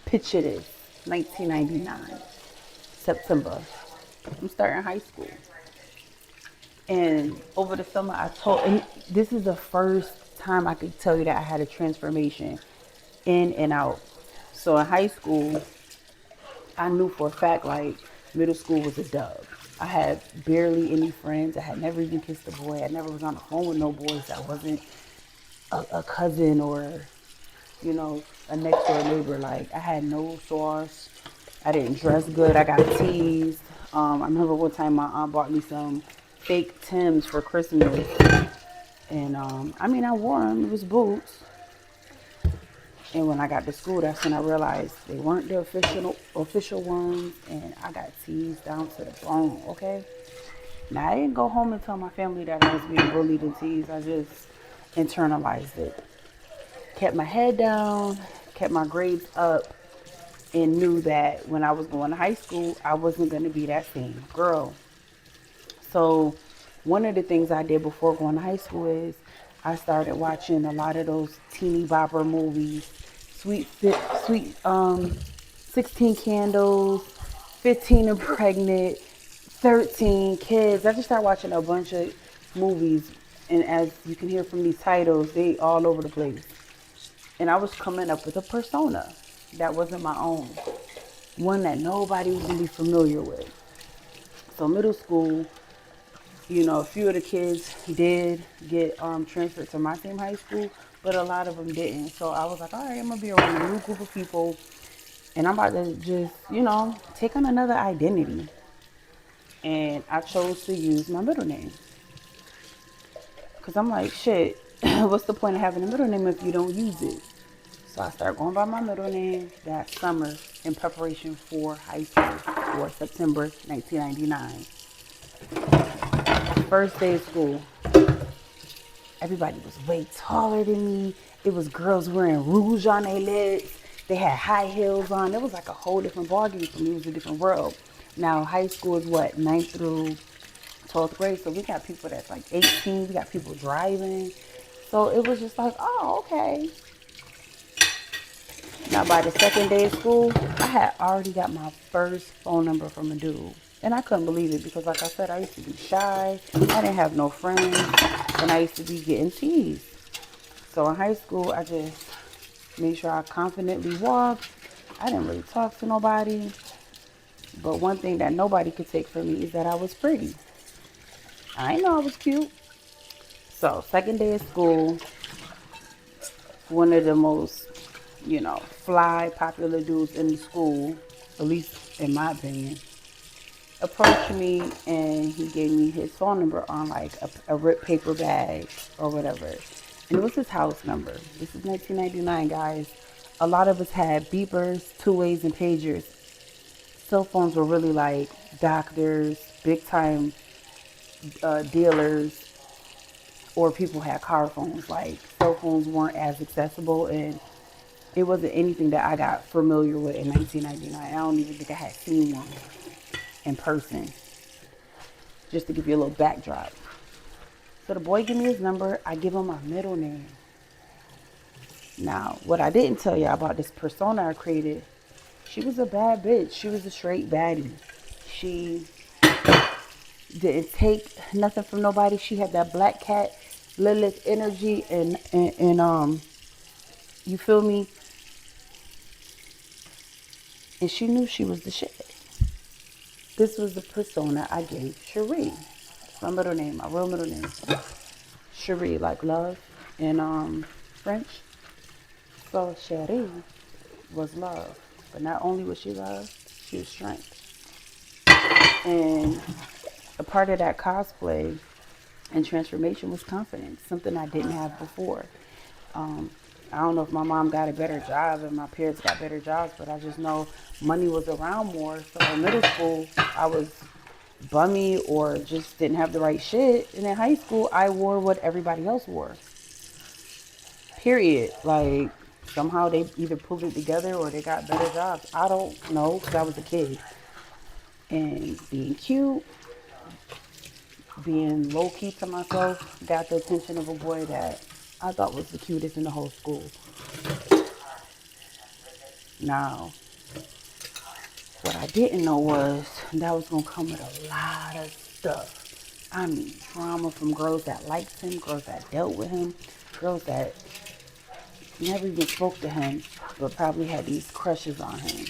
Picture this, 1999, September. I'm starting high school. And over the summer, and this is the first time I could tell you that I had a transformation in and out. So in high school, I knew for a fact like middle school was a dub. I had barely any friends. I had never even kissed a boy. I never was on the phone with no boys that wasn't a cousin or, you know, a next door neighbor. Like I had no sauce. I didn't dress good. I got teased. I remember one time my aunt bought me some fake Tims for Christmas, and I mean I wore them. It was boots. And when I got to school, that's when I realized they weren't the official ones, and I got teased down to the bone. Okay. Now I didn't go home and tell my family that I was being bullied and teased. I just internalized it. Kept my head down, kept my grades up, and knew that when I was going to high school, I wasn't going to be that same girl. So, one of the things I did before going to high school is I started watching a lot of those teeny bopper movies, sweet, 16 Candles, 15 and Pregnant, 13 Kids. I just started watching a bunch of movies, and as you can hear from these titles, they all over the place. And I was coming up with a persona that wasn't my own, one that nobody was gonna be familiar with. So middle school, you know, a few of the kids did get transferred to my same high school, but a lot of them didn't. So I was like, all right, I'm gonna be around a new group of people, and I'm about to just, you know, take on another identity. And I chose to use my middle name because I'm like, shit, what's the point of having a middle name if you don't use it? So I started going by my middle name that summer in preparation for high school for September 1999. First day of school, everybody was way taller than me. It was girls wearing rouge on their lips. They had high heels on. It was like a whole different ballgame for me. It was a different world. Now, high school is what, 9th through 12th grade. So we got people that's like 18. We got people driving. So it was just like, oh, okay. Now, by the second day of school, I had already got my first phone number from a dude. And I couldn't believe it because, like I said, I used to be shy. I didn't have no friends. And I used to be getting teased. So in high school, I just made sure I confidently walked. I didn't really talk to nobody. But one thing that nobody could take from me is that I was pretty. I didn't know I was cute. So, second day of school, one of the most, you know, fly, popular dudes in the school, at least in my opinion, approached me and he gave me his phone number on like a ripped paper bag or whatever. And it was his house number. This is 1999, guys. A lot of us had beepers, two-ways, and pagers. Cell phones were really like doctors, big time dealers, or people had car phones. Like cell phones weren't as accessible, and it wasn't anything that I got familiar with in 1999. I don't even think I had seen one in person. Just to give you a little backdrop. So the boy gave me his number. I give him my middle name. Now, what I didn't tell you about this persona I created, she was a bad bitch. She was a straight baddie. She didn't take nothing from nobody. She had that black cat Lilith energy, and you feel me? And she knew she was the shit. This was the persona I gave Cherie. That's my middle name, my real middle name. Cherie, like love in French. So Cherie was love. But not only was she love, she was strength. And a part of that cosplay and transformation was confidence, something I didn't have before. Um, I don't know if my mom got a better job and my parents got better jobs, but I just know money was around more. So in middle school, I was bummy or just didn't have the right shit. And in high school, I wore what everybody else wore. Period. Like, somehow they either pulled it together or they got better jobs. I don't know because I was a kid. And being cute, being low key to myself, got the attention of a boy that I thought was the cutest in the whole school. Now, what I didn't know was that was going to come with a lot of stuff. I mean, drama from girls that liked him, girls that dealt with him, girls that never even spoke to him, but probably had these crushes on him.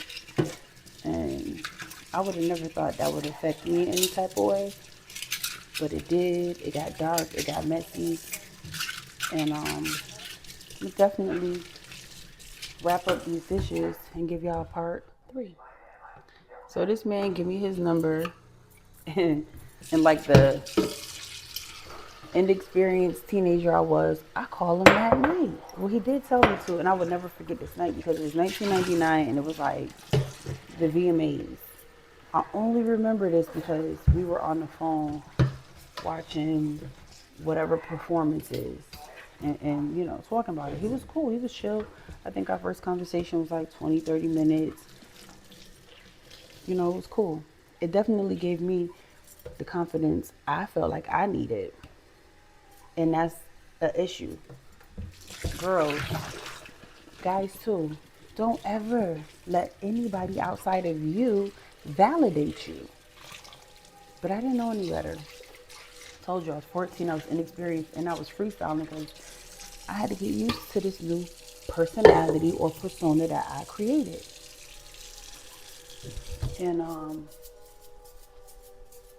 And I would have never thought that would affect me in any type of way, but it did. It got dark, it got messy, and we definitely wrap up these dishes and give y'all part 3. So this man give me his number, and like the inexperienced teenager I was, I call him that night. Well, he did tell me to, and I would never forget this night because it was 1999 and it was like the VMAs. I only remember this because we were on the phone watching whatever performances and you know, talking about it. He was cool. He was chill. I think our first conversation was like 20, 30 minutes. You know, it was cool. It definitely gave me the confidence I felt like I needed. And that's an issue. Girls, guys too, don't ever let anybody outside of you validate you. But I didn't know any better. I told you I was 14, I was inexperienced, and I was freestyling because I had to get used to this new personality or persona that I created. And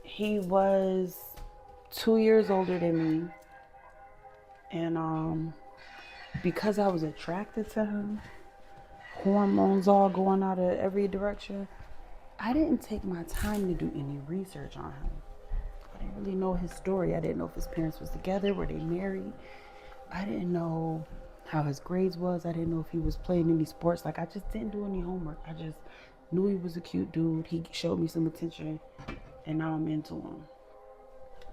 he was 2 years older than me. And because I was attracted to him, hormones all going out of every direction, I didn't take my time to do any research on him. I didn't really know his story. I didn't know if his parents was together, were they married. I didn't know how his grades was. I didn't know if he was playing any sports. Like, I just didn't do any homework. I just knew he was a cute dude. He showed me some attention, and now I'm into him.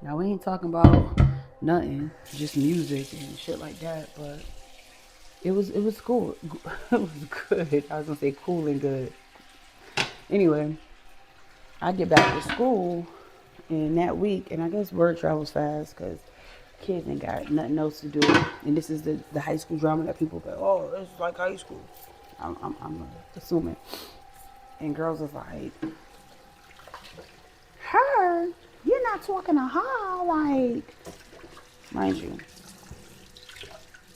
Now, we ain't talking about nothing, just music and shit like that, but it was cool. It was good. I was gonna say cool and good. Anyway, I get back to school in that week, and I guess word travels fast because kids ain't got nothing else to do. And this is the high school drama that people go, oh, it's like high school. I'm assuming. And girls was like, her, you're not talking to her, like, mind you,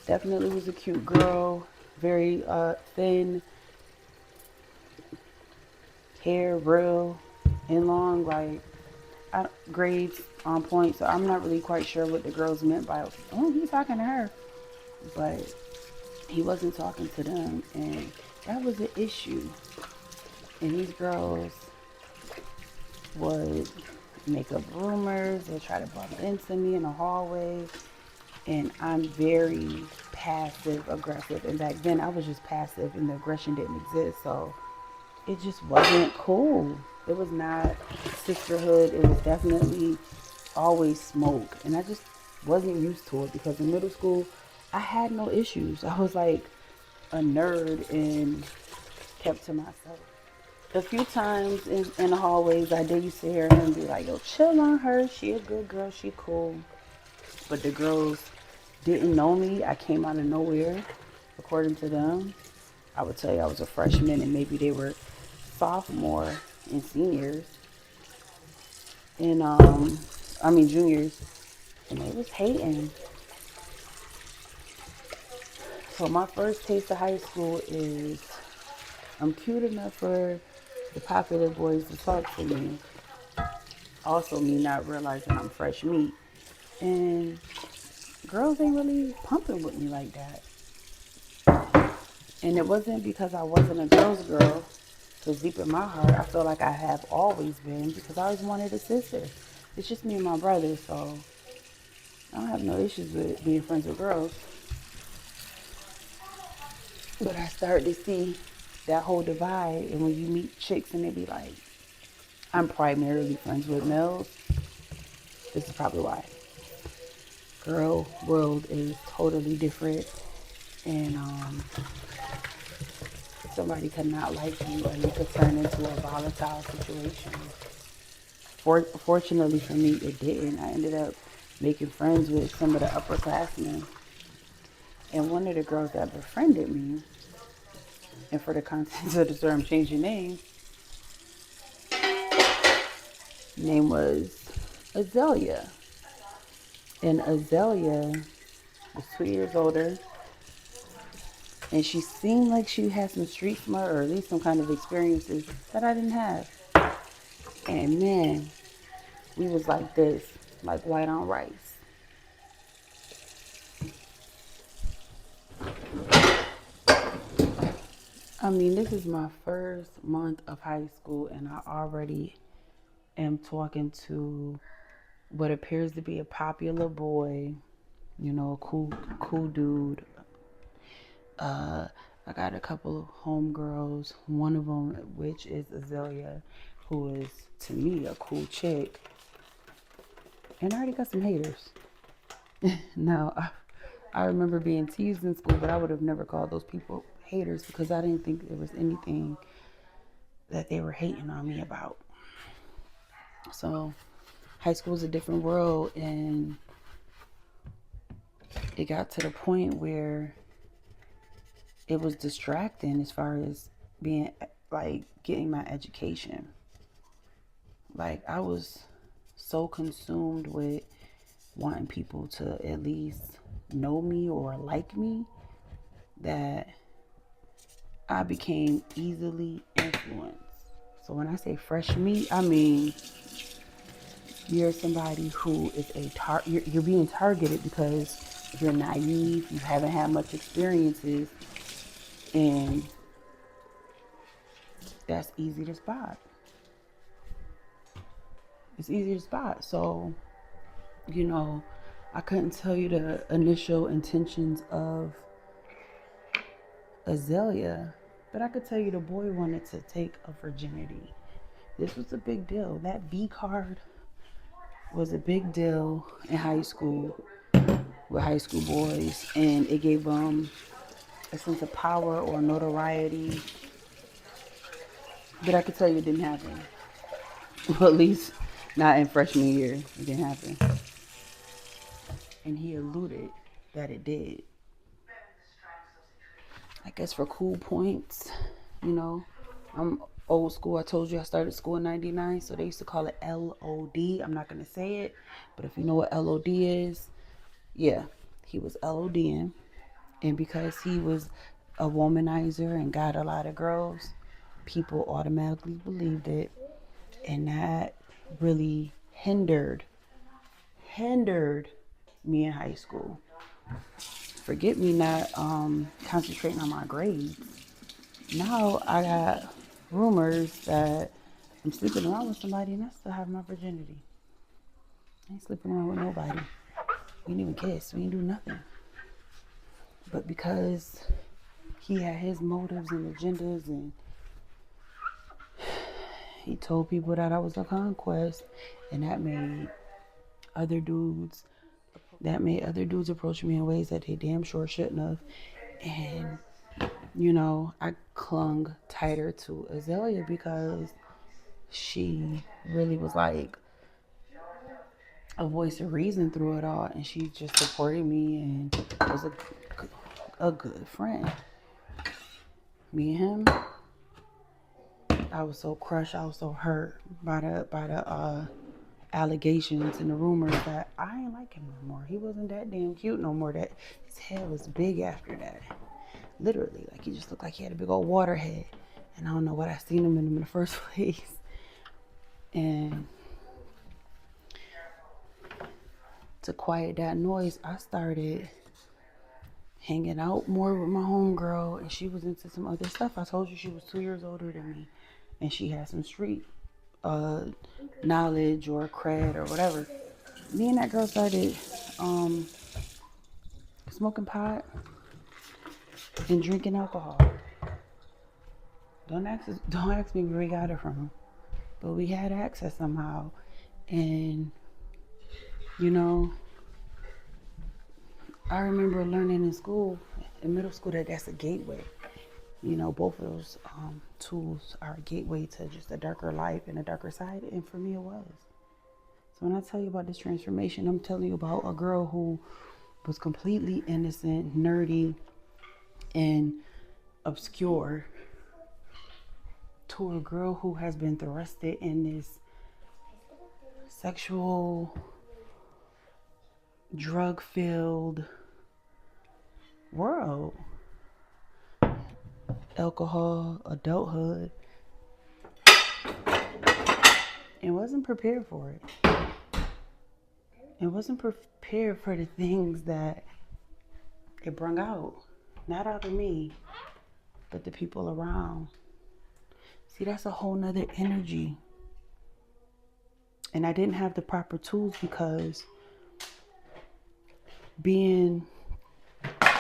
definitely was a cute girl, very thin, hair real and long, like grades on point. So I'm not really quite sure what the girls meant by, oh, he's talking to her, but he wasn't talking to them, and that was an issue. And these girls would make up rumors. They'll try to bump into me in the hallway. And I'm very passive aggressive. And back then I was just passive and the aggression didn't exist. So it just wasn't cool. It was not sisterhood. It was definitely always smoke. And I just wasn't used to it because in middle school, I had no issues. I was like a nerd and kept to myself. A few times in the hallways, I did used to hear him be like, yo, chill on her. She a good girl. She cool. But the girls didn't know me. I came out of nowhere, according to them. I would tell you I was a freshman and maybe they were sophomore and seniors. And, juniors. And they was hating. So my first taste of high school is I'm cute enough for the popular boys to talk to me. Also me not realizing I'm fresh meat. And girls ain't really pumping with me like that. And it wasn't because I wasn't a girl's girl. Because deep in my heart, I feel like I have always been because I always wanted a sister. It's just me and my brother, so I don't have no issues with being friends with girls. But I started to see that whole divide, and when you meet chicks and they be like, I'm primarily friends with males, this is probably why. Girl world is totally different, and somebody could not like you and it could turn into a volatile situation. Fortunately for me, it didn't. I ended up making friends with some of the upperclassmen, and one of the girls that befriended me, And for the contents of the story, I'm changing name. Name was Azalea. And Azalea was 2 years older. And she seemed like she had some street smart, or at least some kind of experiences that I didn't have. And man, we was like this, like white on rice. I mean, this is my first month of high school, and I already am talking to what appears to be a popular boy, you know, a cool dude. I got a couple of homegirls, one of them which is Azalea, who is to me a cool chick. And I already got some haters. Now, I remember being teased in school, but I would have never called those people haters because I didn't think there was anything that they were hating on me about. So, high school is a different world, and it got to the point where it was distracting as far as being like getting my education. Like, I was so consumed with wanting people to at least know me or like me that I became easily influenced. So when I say fresh meat, I mean you're somebody who is you're being targeted because you're naive, you haven't had much experiences, and that's easy to spot. It's easy to spot. So, you know, I couldn't tell you the initial intentions of Azalea, but I could tell you the boy wanted to take a virginity. This was a big deal. That V card was a big deal in high school with high school boys, and it gave them a sense of power or notoriety that I could tell you didn't happen. Well, at least not in freshman year. It didn't happen. And he alluded that it did. I guess for cool points, you know, I'm old school. I told you I started school in 99, so they used to call it LOD. I'm not going to say it, but if you know what LOD is, yeah, he was LODing. And because he was a womanizer and got a lot of girls, people automatically believed it. And that really hindered me in high school. Forget me not concentrating on my grades. Now I got rumors that I'm sleeping around with somebody and I still have my virginity. I ain't sleeping around with nobody. We didn't even kiss. We didn't do nothing. But because he had his motives and agendas, and he told people that I was a conquest, and that made other dudes approach me in ways that they damn sure shouldn't have. And you know, I clung tighter to Azalea because she really was like a voice of reason through it all, and she just supported me and was a good friend. Me and him, I was so crushed, I was so hurt by the allegations and the rumors that I ain't like him no more. He wasn't that damn cute no more. That his head was big after that. Literally, like he just looked like he had a big old water head. And I don't know what I seen him in the first place. And to quiet that noise, I started hanging out more with my homegirl, and she was into some other stuff. I told you she was 2 years older than me, and she had some street knowledge or cred or whatever. Me and that girl started smoking pot and drinking alcohol. Don't ask me where we got it from, but we had access somehow. And you know, I remember learning in middle school, that that's a gateway. You know, both of those tools are a gateway to just a darker life and a darker side, and for me it was. So when I tell you about this transformation, I'm telling you about a girl who was completely innocent, nerdy, and obscure, to a girl who has been thrusted in this sexual, drug-filled world. Alcohol, adulthood, and wasn't prepared for it. And wasn't prepared for the things that it brung out. Not out of me, but the people around. See, that's a whole nother energy. And I didn't have the proper tools because being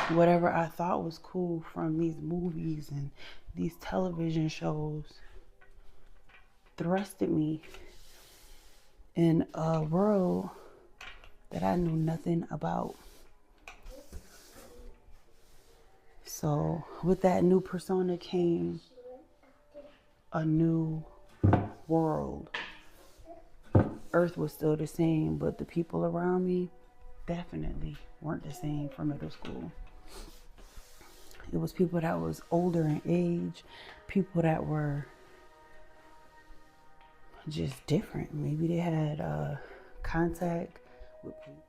whatever I thought was cool from these movies and these television shows thrusted me in a world that I knew nothing about. So with that new persona came a new world. Earth was still the same, but the people around me definitely weren't the same from middle school. It was people that was older in age, people that were just different. Maybe they had contact with people.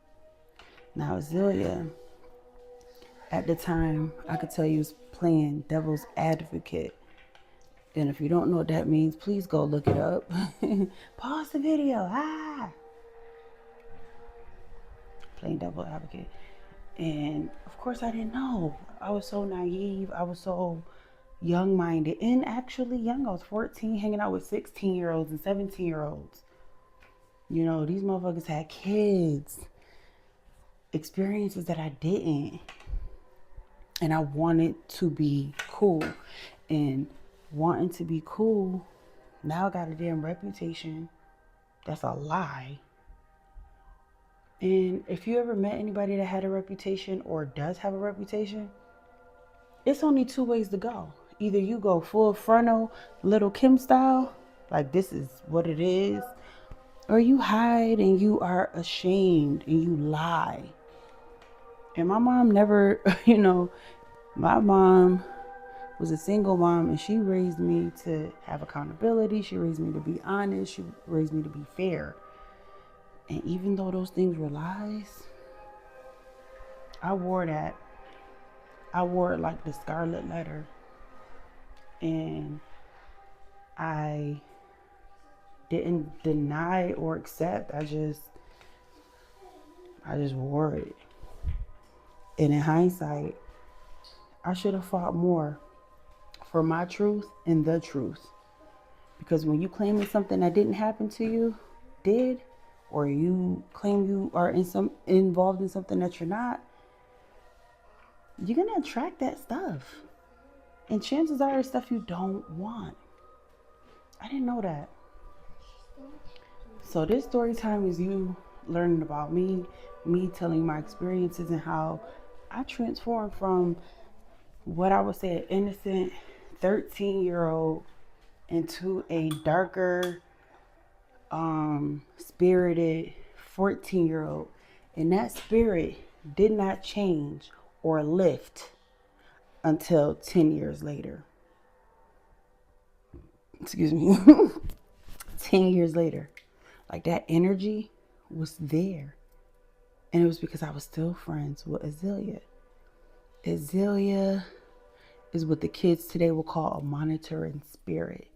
Now Zelia, at the time, I could tell you was playing devil's advocate. And if you don't know what that means, please go look it up. Pause the video. Playing devil advocate. And of course I didn't know. I was so naive. I was so young-minded. And actually young. I was 14 hanging out with 16-year-olds and 17-year-olds. You know, these motherfuckers had kids. Experiences that I didn't. And I wanted to be cool. And wanting to be cool, now I got a damn reputation that's a lie. And if you ever met anybody that had a reputation or does have a reputation, it's only two ways to go. Either you go full frontal, Little Kim style, like this is what it is, or you hide and you are ashamed and you lie. And my mom never, my mom was a single mom and she raised me to have accountability. She raised me to be honest. She raised me to be fair. And even though those things were lies, I wore that. I wore it like the scarlet letter. And I didn't deny or accept. I just wore it. And in hindsight, I should have fought more for my truth and the truth. Because when you claim it's something that didn't happen to you, did, or you claim you are involved in something that you're not, you're gonna attract that stuff. And chances are it's stuff you don't want. I didn't know that. So this story time is you learning about me telling my experiences and how I transformed from what I would say an innocent 13-year-old into a darker, spirited 14-year-old. And that spirit did not change or lift until 10 years later. Excuse me. 10 years later. Like that energy was there. And it was because I was still friends with Azealia. Azealia is what the kids today will call a monitoring spirit.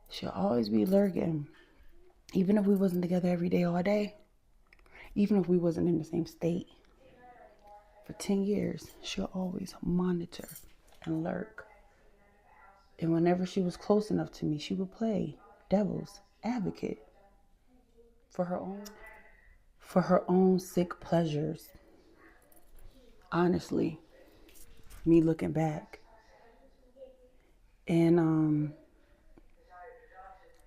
She'll always be lurking. Even if we wasn't together every day, all day. Even if we wasn't in the same state. For 10 years, she'll always monitor and lurk. And whenever she was close enough to me, she would play devil's advocate for her own sick pleasures. Honestly, me looking back. And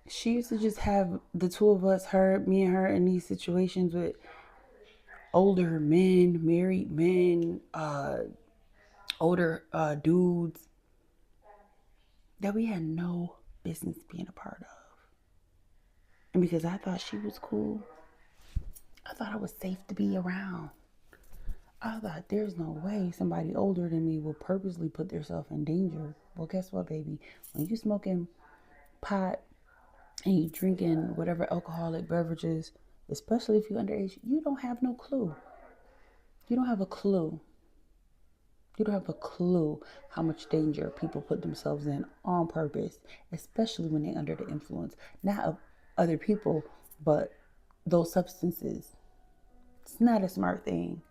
she used to just have the two of us, me and her, in these situations with older men, married men, older dudes that we had no business being a part of. And because I thought she was cool, I thought I was safe to be around. I thought, there's no way somebody older than me will purposely put themselves in danger. Well, guess what, baby? When you smoking pot and you drinking whatever alcoholic beverages, especially if you're underage, you don't have no clue. You don't have a clue. You don't have a clue how much danger people put themselves in on purpose, especially when they're under the influence, not of other people, but those substances. It's not a smart thing.